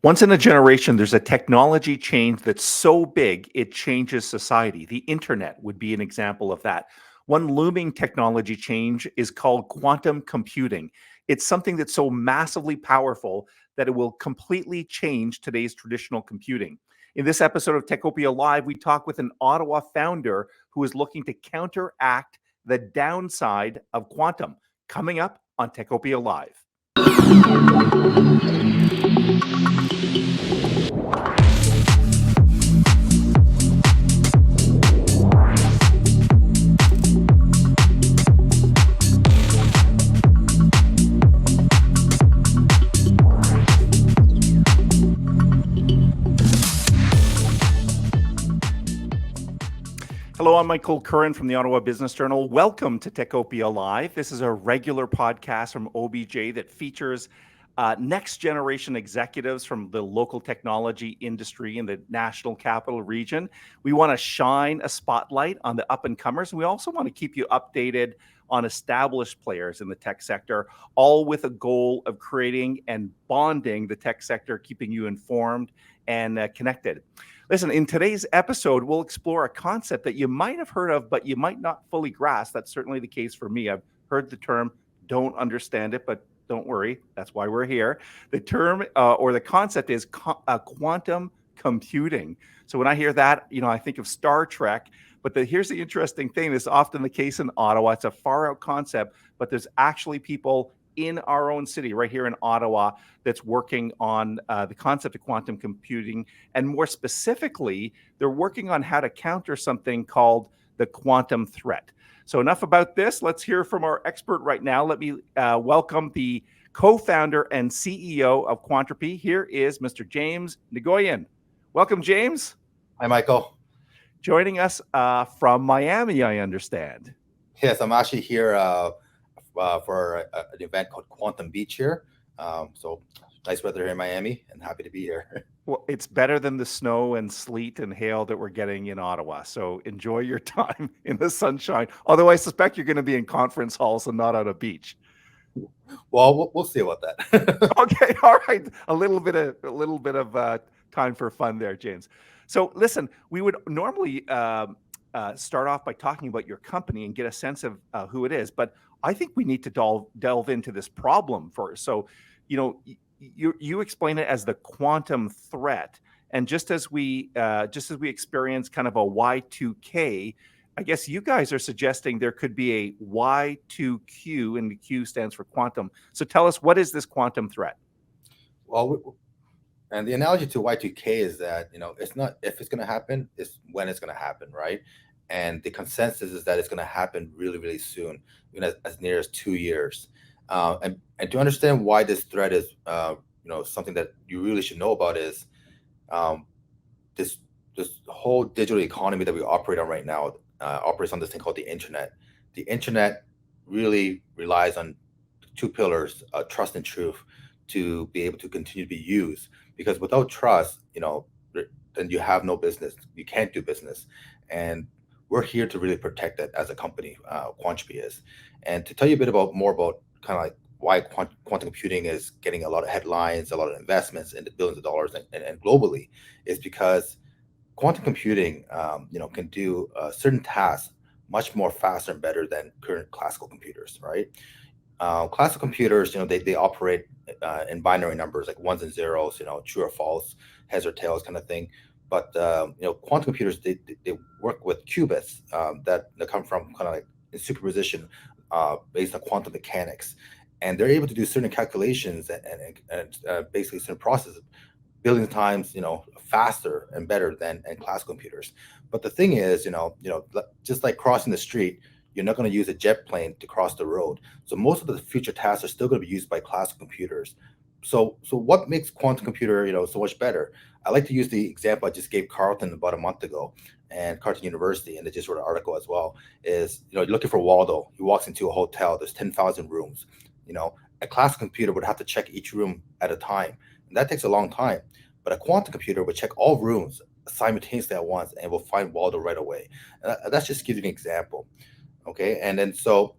Once in a generation, there's a technology change that's so big, it changes society. The internet would be an example of that. One looming technology change is called quantum computing. It's something that's so massively powerful that it will completely change today's traditional computing. In this episode of Techopia Live, we talk with an Ottawa founder who is looking to counteract the downside of quantum. Coming up on Techopia Live. Hello, I'm Michael Curran from the Ottawa Business Journal. Welcome to Techopia Live. This is a regular podcast from OBJ that features next generation executives from the local technology industry in the National Capital Region. We want to shine a spotlight on the up and comers. And we also want to keep you updated on established players in the tech sector, all with a goal of creating and bonding the tech sector, keeping you informed and connected. Listen, in today's episode, we'll explore a concept that you might have heard of, but you might not fully grasp. That's certainly the case for me. I've heard the term, don't understand it, but don't worry. That's why we're here. The term or the concept is quantum computing. So when I hear that, I think of Star Trek. But here's the interesting thing. This is often the case in Ottawa. It's a far out concept, but there's actually people in our own city, right here in Ottawa, that's working on the concept of quantum computing. And more specifically, they're working on how to counter something called the quantum threat. So enough about this. Let's hear from our expert right now. Let me welcome the co-founder and CEO of Quantropia. Here is Mr. James Nguyen. Welcome, James. Hi, Michael. Joining us from Miami, I understand. Yes, I'm actually here for an event called Quantum Beach here. So nice weather here in Miami and happy to be here. Well, it's better than the snow and sleet and hail that we're getting in Ottawa. So enjoy your time in the sunshine. Although I suspect you're going to be in conference halls and not on a beach. Well, we'll see about that. Okay, all right. A little bit of time for fun there, James. So listen, we would normally start off by talking about your company and get a sense of who it is, but I think we need to delve into this problem first. So, you explain it as the quantum threat, and just as we experience kind of a Y2K, I guess you guys are suggesting there could be a Y2Q, and the Q stands for quantum. So tell us, what is this quantum threat? Well, and the analogy to Y2K is that it's not if it's going to happen, it's when it's going to happen, right? And the consensus is that it's going to happen really, really soon, as near as 2 years. And to understand why this threat is, something that you really should know about is this whole digital economy that we operate on right now operates on this thing called the internet. The internet really relies on two pillars, trust and truth, to be able to continue to be used. Because without trust, then you have no business. You can't do business. And we're here to really protect that as a company, Quantropia is. And to tell you a bit more about kind of like why quantum computing is getting a lot of headlines, a lot of investments into billions of dollars and globally, is because quantum computing, can do certain tasks much more faster and better than current classical computers, right? Classical computers, they operate in binary numbers like ones and zeros, true or false, heads or tails kind of thing. But quantum computers, they work with qubits that come from kind of like in superposition based on quantum mechanics, and they're able to do certain calculations and basically certain processes billions of times faster and better than classical computers. But the thing is, just like crossing the street, you're not going to use a jet plane to cross the road. So most of the future tasks are still going to be used by classical computers. So what makes quantum computer, so much better? I like to use the example I just gave Carleton about a month ago, and Carleton University, and they just wrote an article as well. Is you're looking for Waldo. He walks into a hotel. There's 10,000 rooms. A classical computer would have to check each room at a time, and that takes a long time. But a quantum computer would check all rooms simultaneously at once, and will find Waldo right away. And that's just giving an example. Okay, and then so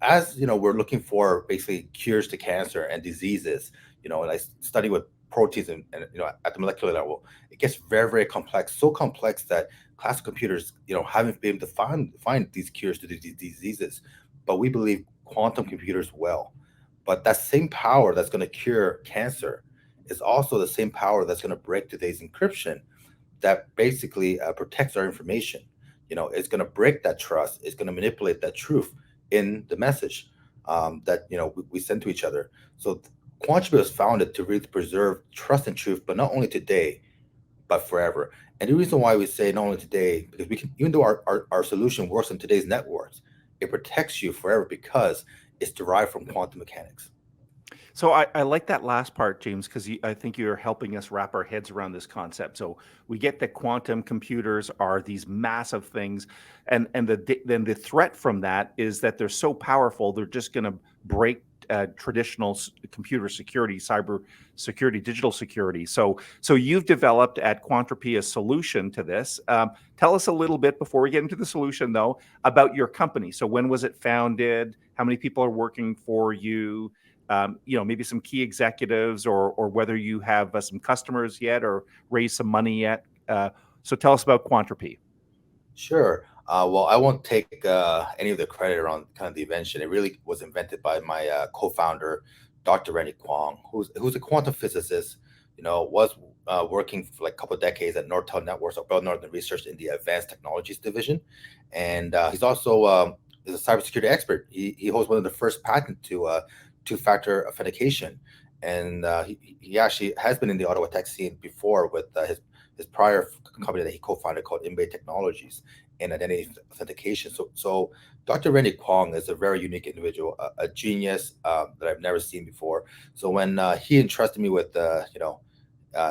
as we're looking for basically cures to cancer and diseases, And I study with proteins and at the molecular level, it gets very, very complex, so complex that classical computers, haven't been able to find these cures to these diseases. But we believe quantum computers will. But that same power that's going to cure cancer is also the same power that's going to break today's encryption that basically protects our information. It's going to break that trust. It's going to manipulate that truth in the message that we send to each other. So Quantropia was founded to really preserve trust and truth, but not only today, but forever. And the reason why we say not only today, because we can, even though our solution works on today's networks, it protects you forever because it's derived from quantum mechanics. So I like that last part, James, because I think you're helping us wrap our heads around this concept. So we get that quantum computers are these massive things, and then the threat from that is that they're so powerful they're just going to break traditional computer security, cyber security, digital security. So you've developed at Quantropia a solution to this. Tell us a little bit before we get into the solution, though, about your company. So when was it founded? How many people are working for you? Maybe some key executives, or whether you have some customers yet or raised some money yet. So tell us about Quantropi. Sure. Well, I won't take any of the credit around kind of the invention. It really was invented by my co-founder, Dr. Randy Kwong, who's a quantum physicist. Was working for like a couple of decades at Nortel Networks or Bell Northern Research in the Advanced Technologies division, and he's also is a cybersecurity expert. He holds one of the first patent to two-factor authentication, and he actually has been in the Ottawa tech scene before with his prior company that he co-founded called Inbay Technologies in identity authentication. So Dr. Randy Kwong is a very unique individual, a genius that I've never seen before. So when he entrusted me with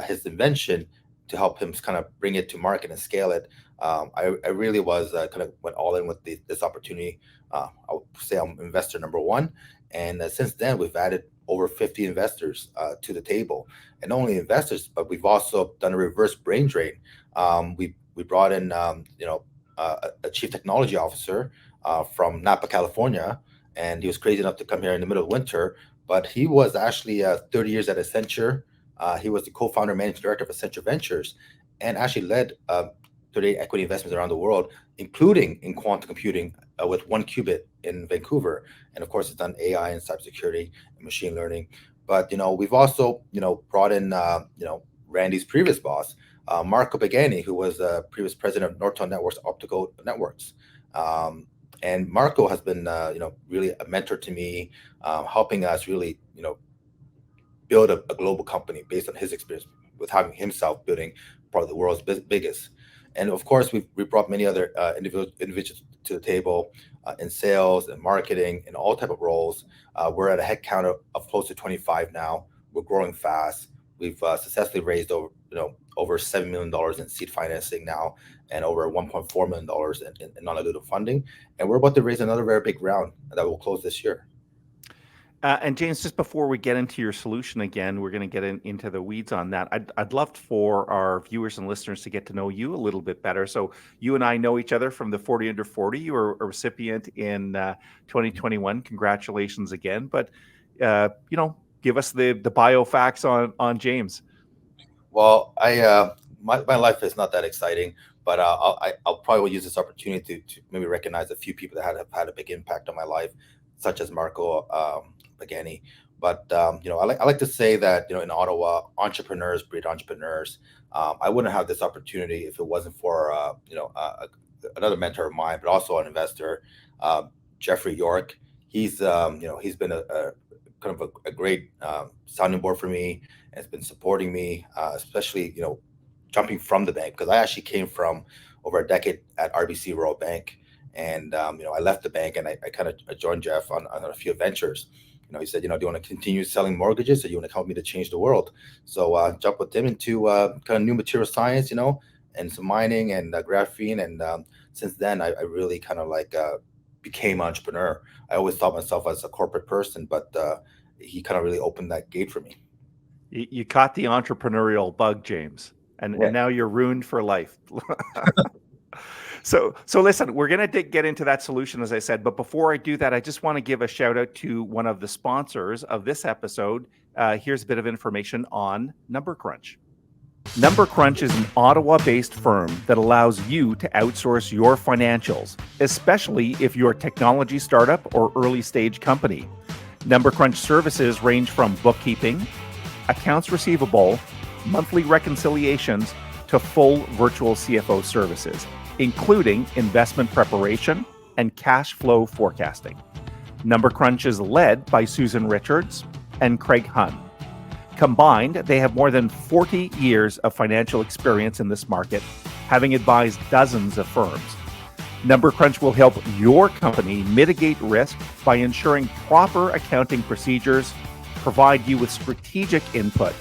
his invention to help him kind of bring it to market and scale it, I really was kind of went all in with this opportunity. I would say I'm investor number one, and since then we've added over 50 investors to the table, and not only investors, but we've also done a reverse brain drain. We brought in a chief technology officer from Napa, California, and he was crazy enough to come here in the middle of winter. But he was actually 30 years at Accenture. He was the co-founder and managing director of Accenture Ventures, and actually led 38 equity investments around the world, including in quantum computing with one qubit in Vancouver. And of course, it's done AI and cybersecurity and machine learning. But we've also brought in Randy's previous boss, Marco Pagani, who was previous president of Nortel Networks Optical Networks. And Marco has been really a mentor to me, helping us really build a global company based on his experience with having himself building probably the world's biggest. And of course, we brought many other individuals to the table in sales and marketing and all type of roles. We're at a head count of close to 25 now. We're growing fast. We've successfully raised over $7 million in seed financing now, and over $1.4 million in non-dilutive funding. And we're about to raise another very big round that will close this year. And James, just before we get into your solution again, we're going to get into the weeds on that. I'd love for our viewers and listeners to get to know you a little bit better. So you and I know each other from the 40 Under 40. You were a recipient in 2021. Congratulations again. But give us the bio facts on James. Well, my life is not that exciting, but I'll probably use this opportunity to maybe recognize a few people that have had a big impact on my life, such as Marco Pagani. But I like to say that in Ottawa, entrepreneurs breed entrepreneurs. I wouldn't have this opportunity if it wasn't for another mentor of mine, but also an investor, Jeffrey York. He's been a kind of a great sounding board for me, and has been supporting me, especially jumping from the bank, because I actually came from over a decade at RBC Royal Bank, and I left the bank and I kind of joined Jeff on a few ventures. He said, do you want to continue selling mortgages, or you want to help me to change the world? So jump with him into kind of new material science, and some mining and graphene. And since then, I really kind of became an entrepreneur. I always thought myself as a corporate person, but he kind of really opened that gate for me. You caught the entrepreneurial bug, James, and now you're ruined for life. So listen, we're going to get into that solution, as I said. But before I do that, I just want to give a shout out to one of the sponsors of this episode, here's a bit of information on Number Crunch. Number Crunch is an Ottawa based firm that allows you to outsource your financials, especially if you're a technology startup or early stage company. Number Crunch services range from bookkeeping, accounts receivable, monthly reconciliations, to full virtual CFO services, including investment preparation and cash flow forecasting. Number Crunch is led by Susan Richards and Craig Hunn. Combined, they have more than 40 years of financial experience in this market, having advised dozens of firms. Number Crunch will help your company mitigate risk by ensuring proper accounting procedures, provide you with strategic input,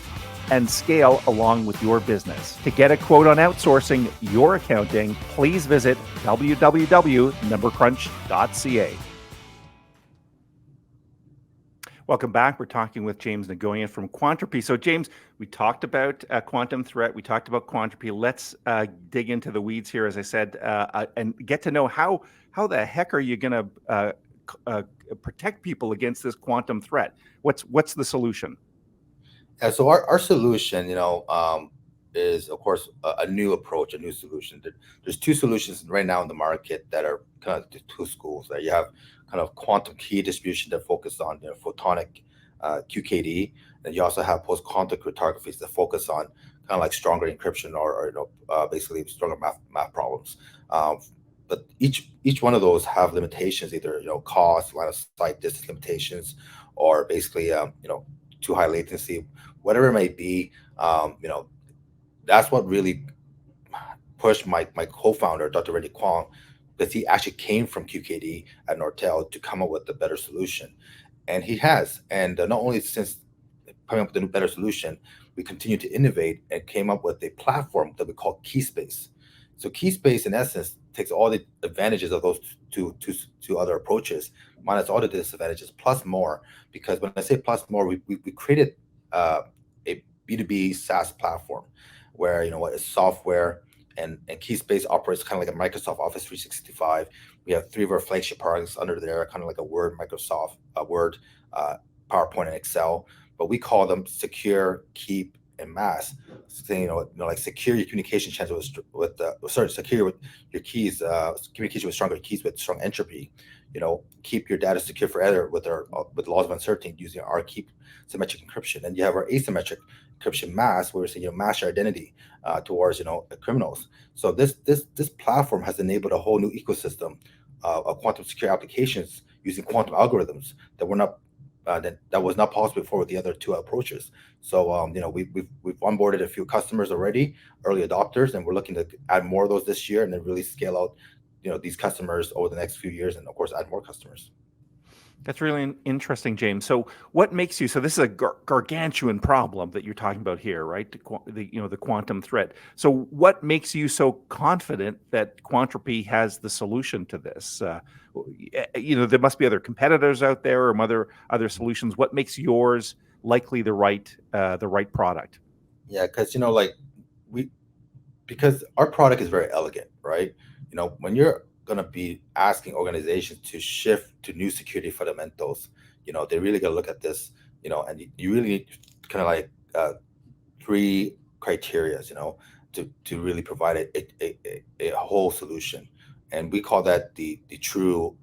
and scale along with your business. To get a quote on outsourcing your accounting, please visit www.numbercrunch.ca. Welcome back. We're talking with James Nguyen from Quantropi. So, James, we talked about quantum threat. We talked about Quantropi. Let's dig into the weeds here, as I said, and get to know how the heck are you going to protect people against this quantum threat? What's the solution? Yeah, so our solution, is of course a new approach, a new solution. There's two solutions right now in the market that are kind of the two schools. That you have kind of quantum key distribution that focus on photonic QKD, and you also have post quantum cryptographies that focus on kind of like stronger encryption or basically stronger math problems. But each one of those have limitations, either cost, line of sight, distance limitations, or basically too high latency, whatever it may be. That's what really pushed my co-founder, Dr. Randy Kwong, because he actually came from QKD at Nortel to come up with a better solution. And he has. And not only since coming up with a better solution, we continue to innovate and came up with a platform that we call KeySpace. So KeySpace, in essence, takes all the advantages of those two other approaches, minus all the disadvantages, plus more. Because when I say plus more, we created a B2B SaaS platform where it's software, and KeySpace operates kind of like a Microsoft Office 365. We have 3 of our flagship products under there, kind of like a Word, Microsoft Word, PowerPoint, and Excel. But we call them Secure, Keep, and Mass. So, like secure your communication channels secure with your keys, communication with stronger keys with strong entropy. Keep your data secure forever with laws of uncertainty using our keep symmetric encryption. And you have our asymmetric encryption mask, where we say mask your identity towards criminals. So this platform has enabled a whole new ecosystem of quantum secure applications using quantum algorithms that were not that was not possible before with the other two approaches. So we've onboarded a few customers already, early adopters, and we're looking to add more of those this year, and then really scale out these customers over the next few years, and of course add more customers. That's really interesting, James. So what makes you, so this is a gargantuan problem that you're talking about here, right? The quantum threat. So what makes you so confident that Quantropi has the solution to this? There must be other competitors out there or other solutions. What makes yours likely the right product? Yeah, because our product is very elegant, right? When you're going to be asking organizations to shift to new security fundamentals, they really got to look at this, and you really need kind of like 3 criteria, to really provide a whole solution. And we call that the trio,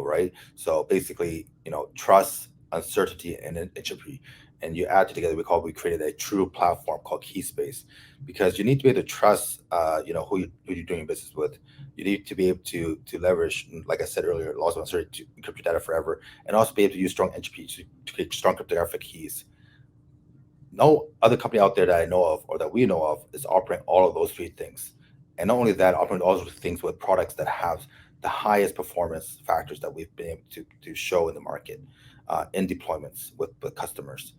right? So basically, trust, uncertainty, and entropy. And you add it together, we created a true platform called KeySpace, because you need to be able to trust, who you're doing business with. You need to be able to leverage, like I said earlier, laws of uncertainty to encrypt your data forever, and also be able to use strong entropy to create strong cryptographic keys. No other company out there that I know of or that we know of is operating all of those 3 things. And not only that, operating all those things with products that have the highest performance factors that we've been able to show in the market, in deployments with customers.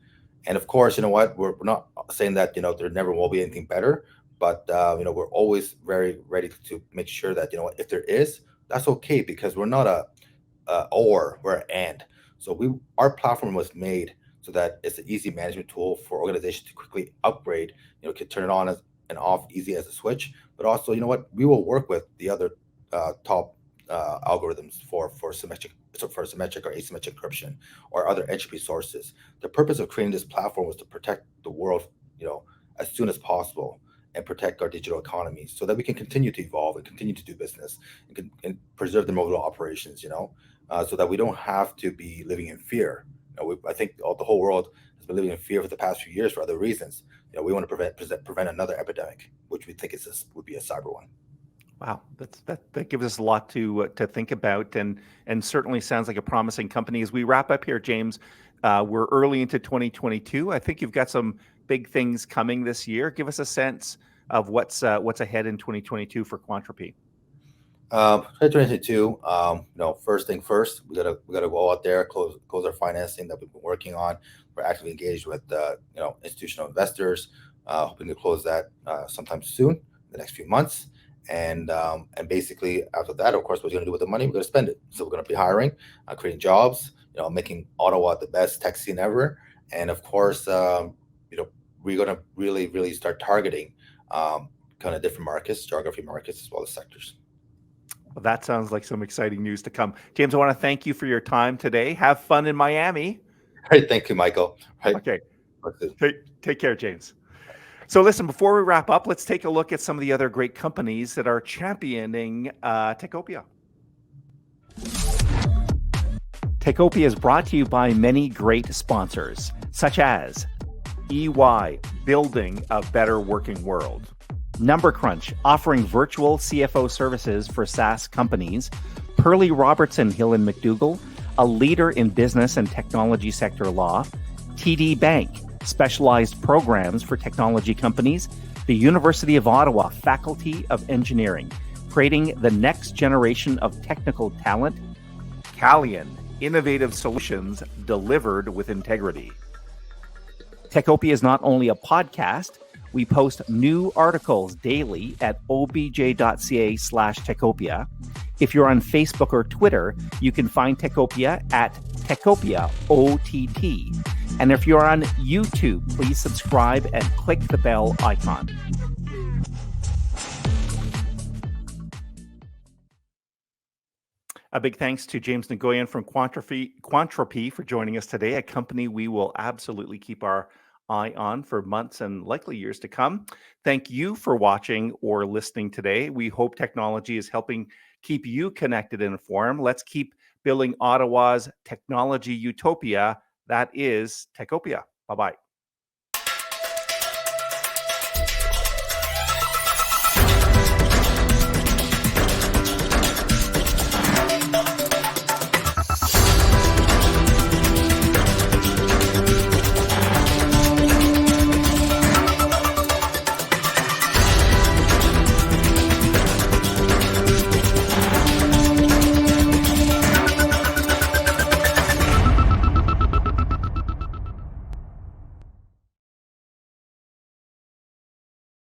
And of course, we're not saying that there never will be anything better, but we're always very ready to make sure that if there is, that's okay, because we're not a or, we're an and. So our platform was made so that it's an easy management tool for organizations to quickly upgrade. Can turn it on and off easy as a switch. But also, we will work with the other top algorithms for symmetric or asymmetric encryption or other entropy sources. The purpose of creating this platform was to protect the world, as soon as possible, and protect our digital economy so that we can continue to evolve and continue to do business and preserve the mobile operations. So that we don't have to be living in fear. I think the whole world has been living in fear for the past few years for other reasons. We want to prevent another epidemic, which we think would be a cyber one. Wow, that gives us a lot to think about, and certainly sounds like a promising company. As we wrap up here, James, we're early into 2022. I think you've got some big things coming this year. Give us a sense of what's ahead in 2022 for Quantropi. 2022. First thing first, we gotta go out there, close our financing that we've been working on. We're actively engaged with institutional investors, hoping to close that sometime soon, in the next few months. And basically after that, of course, what we're gonna do with the money, we're gonna spend it. So we're gonna be hiring, creating jobs, making Ottawa the best tech scene ever. And of course, we're gonna really start targeting kind of different markets, geography markets, as well as sectors. Well, that sounds like some exciting news to come. James, I want to thank you for your time today. Have fun in Miami. All right, thank you, Michael. Right. Okay. Take care, James. So listen, before we wrap up, let's take a look at some of the other great companies that are championing Techopia. Techopia is brought to you by many great sponsors, such as EY, building a better working world. Number Crunch, offering virtual CFO services for SaaS companies. Pearly Robertson Hill and McDougall, a leader in business and technology sector law. TD Bank, specialized programs for technology companies. The University of Ottawa Faculty of Engineering, creating the next generation of technical talent. Calian, innovative solutions delivered with integrity. Techopia is not only a podcast. We post new articles daily at obj.ca/Techopia. If you're on Facebook or Twitter, you can find Techopia at Techopia OTT. And if you're on YouTube, please subscribe and click the bell icon. A big thanks to James Nguyen from Quantropi for joining us today, a company we will absolutely keep our eye on for months and likely years to come. Thank you for watching or listening today. We hope technology is helping keep you connected and informed. Let's keep building Ottawa's technology utopia. That is Techopia. Bye-bye.